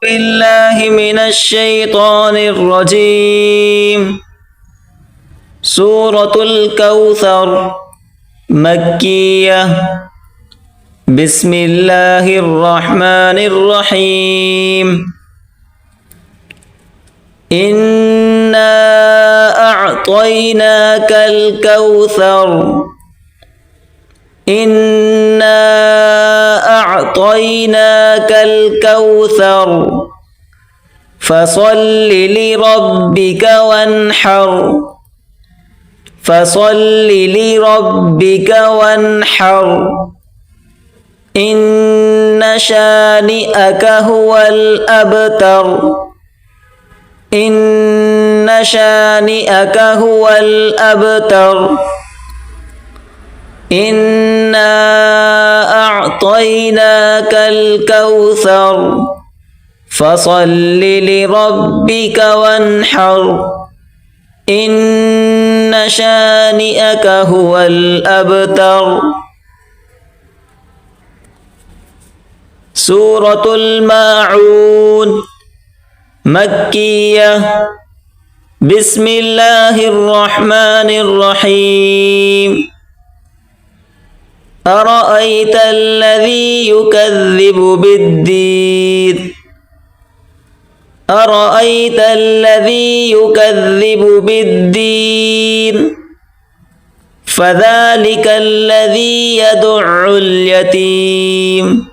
بالله من الشيطان الرجيم سورة الكوثر مكية بسم الله الرحمن الرحيم إنا أعطيناك الكوثر إنا أعطيناك الكوثر فصل لربك وانحر فصل لربك وانحر إن شانئك هو الأبتر إن شانئك هو الأبتر إنا أعطيناك الكوثر فصل لربك وانحر إن شانئك هو الأبتر سورة الماعون مكية بسم الله الرحمن الرحيم أرأيت الذي يكذب بالدين أرأيت الذي يكذب بالدين فذلك الذي يدع اليتيم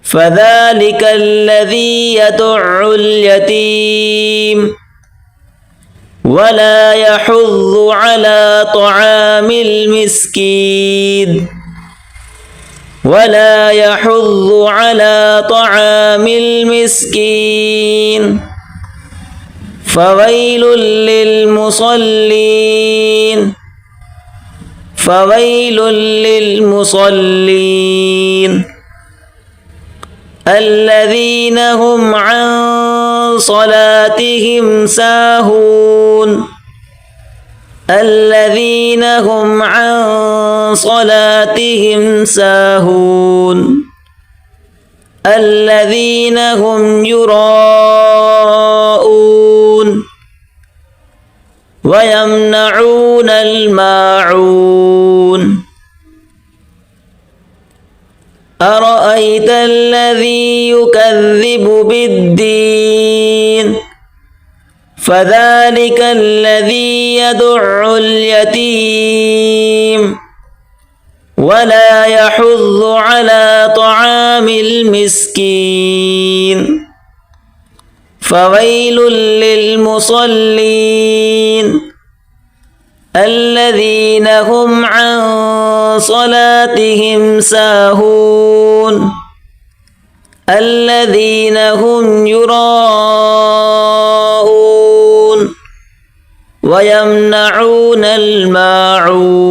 فذلك الذي يدع اليتيم ولا يحض على طعام المسكين ولا يحض على طعام المسكين فويل للمصلين فويل للمصلين الذين هم عن صلاتهم ساهون الذين هم عن صلاتهم ساهون الذين هم يراءون ويمنعون الماعون أرأيت الذي يكذب بالدين فذلك الذي يدع اليتيم ولا يحض على طعام المسكين فويل للمصلين الذين هم عن صلاتهم ساهون الذين هم يراءون ويمنعون الماعون